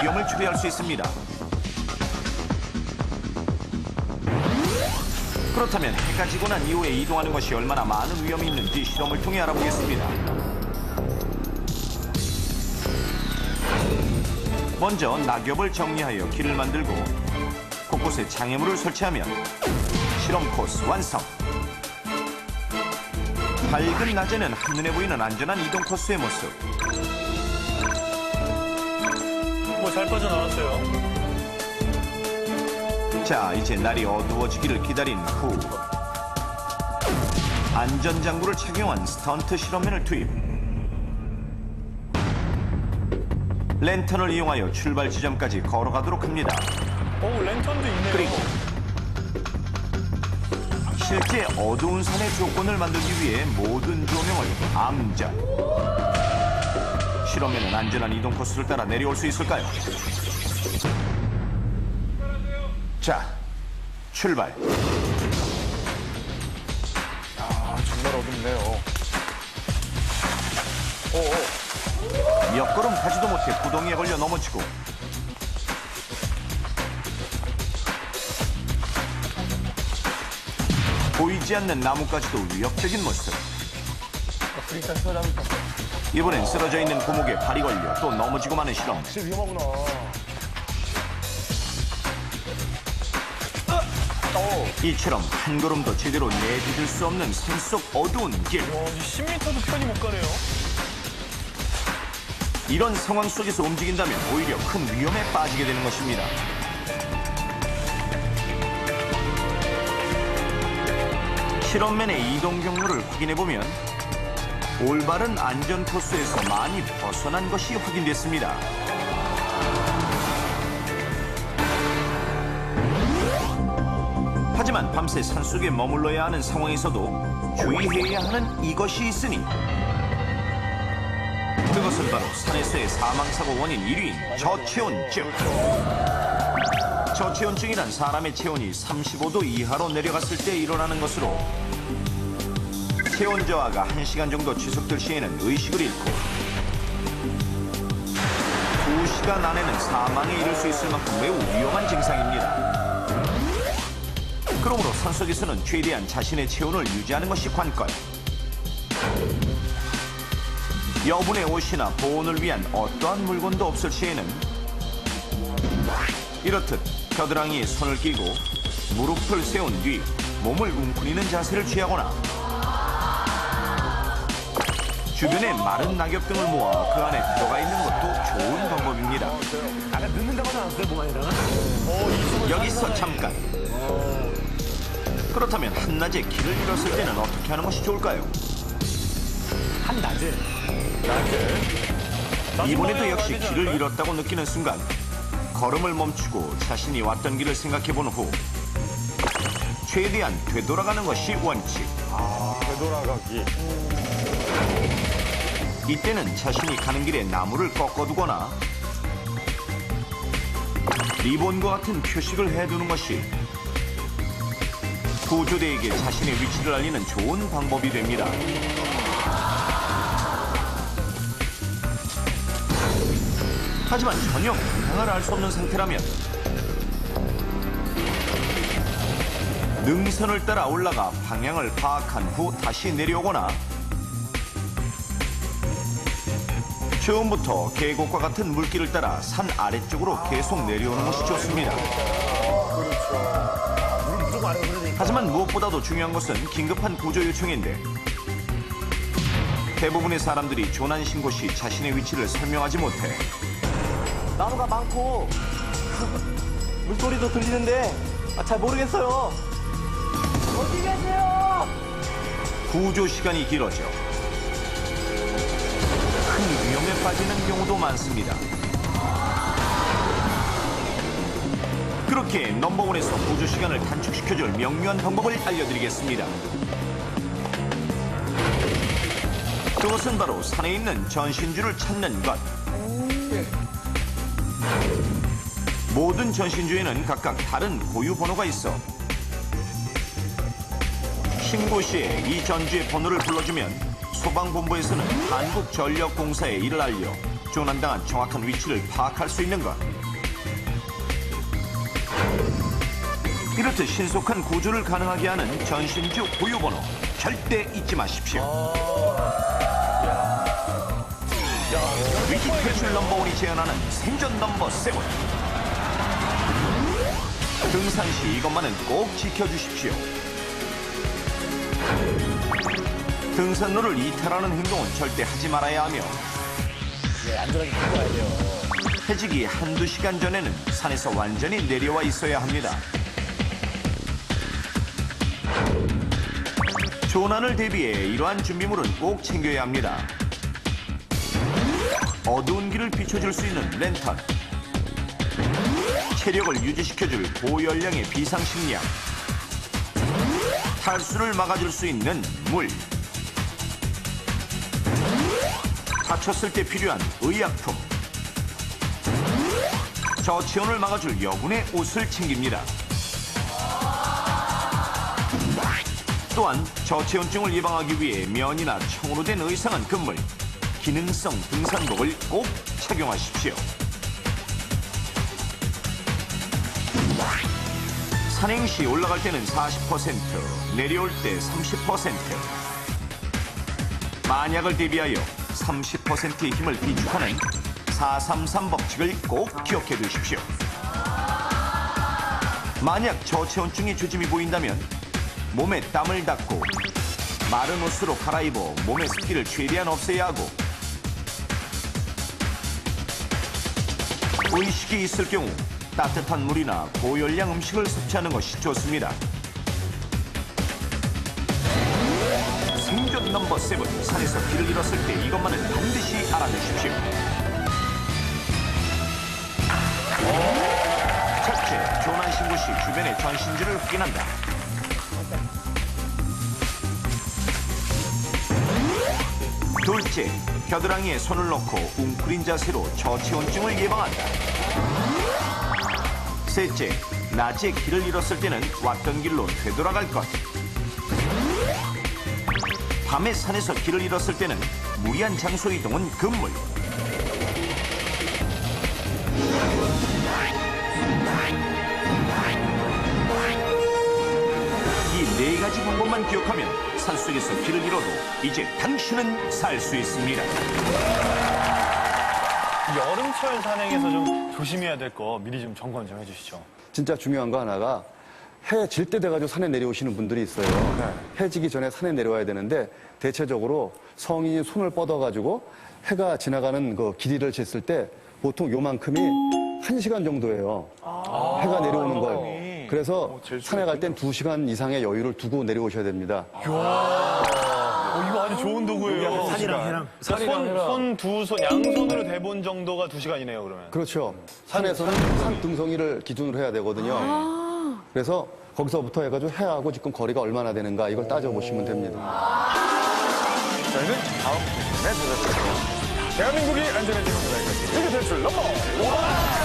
위험을 초래할 수 있습니다. 그렇다면 해가 지고 난 이후에 이동하는 것이 얼마나 많은 위험이 있는지 실험을 통해 알아보겠습니다. 먼저 낙엽을 정리하여 길을 만들고 곳곳에 장애물을 설치하면 실험 코스 완성! 밝은 낮에는 한눈에 보이는 안전한 이동 코스의 모습. 잘 빠져나왔어요. 자, 이제 날이 어두워지기를 기다린 후 안전장구를 착용한 스턴트 실험면을 투입. 랜턴을 이용하여 출발 지점까지 걸어가도록 합니다. 오, 랜턴도 있네요. 그리고 실제 어두운 산의 조건을 만들기 위해 모든 조명을 암전. 실험면은 안전한 이동 코스를 따라 내려올 수 있을까요? 자, 출발. 정말 어둡네요. 몇 걸음 가지도 못해 구덩이에 걸려 넘어지고 보이지 않는 나무까지도 위협적인 모습. 이번엔 쓰러져 있는 고목에 발이 걸려 또 넘어지고 마는 실험. 진짜 위험하구나. 이처럼 한 걸음도 제대로 내디딜 수 없는 산속 어두운 길. 10m도 편히 못 가네요. 이런 상황 속에서 움직인다면 오히려 큰 위험에 빠지게 되는 것입니다. 실험맨의 이동 경로를 확인해보면 올바른 안전 코스에서 많이 벗어난 것이 확인됐습니다. 하지만 밤새 산속에 머물러야 하는 상황에서도 주의해야 하는 이것이 있으니 그것은 바로 산에서의 사망사고 원인 1위인 저체온증. 저체온증이란 사람의 체온이 35도 이하로 내려갔을 때 일어나는 것으로 체온 저하가 1시간 정도 지속될 시에는 의식을 잃고 2시간 안에는 사망에 이를 수 있을 만큼 매우 위험한 증상입니다. 그러므로 산속에서는 최대한 자신의 체온을 유지하는 것이 관건. 여분의 옷이나 보온을 위한 어떠한 물건도 없을 시에는 이렇듯 겨드랑이에 손을 끼고 무릎을 세운 뒤 몸을 웅크리는 자세를 취하거나 주변에 마른 낙엽 등을 모아 그 안에 들어가 있는 것도 좋은 방법입니다. 아까 늦는다고 하지 않았어요, 몽환이랑? 여기서 잠깐. 그렇다면 한낮에 길을 잃었을 때는 어떻게 하는 것이 좋을까요? 한낮에. 이번에도 역시 길을 잃었다고 느끼는 순간 걸음을 멈추고 자신이 왔던 길을 생각해 본 후 최대한 되돌아가는 것이 원칙. 되돌아가기. 이때는 자신이 가는 길에 나무를 꺾어두거나 리본과 같은 표식을 해두는 것이 구조대에게 자신의 위치를 알리는 좋은 방법이 됩니다. 하지만 전혀 방향을 알 수 없는 상태라면 능선을 따라 올라가 방향을 파악한 후 다시 내려오거나 처음부터 계곡과 같은 물길을 따라 산 아래쪽으로 계속 내려오는 것이 좋습니다. 하지만 무엇보다도 중요한 것은 긴급한 구조 요청인데 대부분의 사람들이 조난신 곳이 자신의 위치를 설명하지 못해 나무가 많고 물소리도 들리는데 잘 모르겠어요. 어디 계세요? 구조 시간이 길어져 큰 위험에 빠지는 경우도 많습니다. 그렇게 넘버원에서 구조 시간을 단축시켜줄 명료한 방법을 알려드리겠습니다. 그것은 바로 산에 있는 전신주를 찾는 것. 모든 전신주에는 각각 다른 고유 번호가 있어 신고 시에 이 전주의 번호를 불러주면 소방본부에서는 한국전력공사에 이를 알려 조난당한 정확한 위치를 파악할 수 있는 것. 이렇듯 신속한 구조를 가능하게 하는 전신주 보유번호 절대 잊지 마십시오. 위기 탈출 넘버원이 제안하는 생존 넘버 7. 등산 시 이것만은 꼭 지켜주십시오. 등산로를 이탈하는 행동은 절대 하지 말아야 하며 안전하게 끌고 가야 돼요. 해지기 한두 시간 전에는 산에서 완전히 내려와 있어야 합니다. 조난을 대비해 이러한 준비물은 꼭 챙겨야 합니다. 어두운 길을 비춰줄 수 있는 랜턴, 체력을 유지시켜줄 고열량의 비상식량, 탈수를 막아줄 수 있는 물, 다쳤을 때 필요한 의약품, 저체온을 막아줄 여분의 옷을 챙깁니다. 또한 저체온증을 예방하기 위해 면이나 청으로 된 의상은 금물, 기능성 등산복을 꼭 착용하십시오. 산행 시 올라갈 때는 40%, 내려올 때 30%. 만약을 대비하여 30%의 힘을 비축하는 433 법칙을 꼭 기억해 두십시오. 만약 저체온증의 조짐이 보인다면 몸에 땀을 닦고 마른 옷으로 갈아입어 몸의 습기를 최대한 없애야 하고, 의식이 있을 경우 따뜻한 물이나 고열량 음식을 섭취하는 것이 좋습니다. 생존 넘버 7, 산에서 길을 잃었을 때 이것만은 반드시 알아두십시오. 첫째, 조난 신고 시 주변의 전신주를 확인한다. 둘째, 겨드랑이에 손을 넣고 웅크린 자세로 저체온증을 예방한다. 셋째, 낮에 길을 잃었을 때는 왔던 길로 되돌아갈 것. 밤에 산에서 길을 잃었을 때는 무리한 장소 이동은 금물. 이 네 가지 방법만 기억하면 산속에서 길을 잃어도 이제 당신은 살 수 있습니다. 여름철 산행에서 좀 조심해야 될 거 미리 좀 점검 좀 해주시죠. 진짜 중요한 거 하나가 해 질 때 돼가지고 산에 내려오시는 분들이 있어요. 해 지기 전에 산에 내려와야 되는데 대체적으로 성인이 손을 뻗어가지고 해가 지나가는 그 길이를 쟀을 때 보통 요만큼이 1시간 정도예요. 해가 내려오는 걸. 그래서 산에 갈 땐 2시간 이상의 여유를 두고 내려오셔야 됩니다. 이거 아주 좋은 도구예요. 산이랑 해랑. 양손으로 대본 정도가 2시간이네요, 그러면. 그렇죠. 산에서는 산 등성이를 기준으로 해야 되거든요. 그래서 거기서부터 해가지고 해하고 지금 거리가 얼마나 되는가 이걸 따져보시면 됩니다. 저희는 다음 시간에 돌아오겠습니다. 대한민국이 안전해지는 문화의 위기 탈출 넘버 1.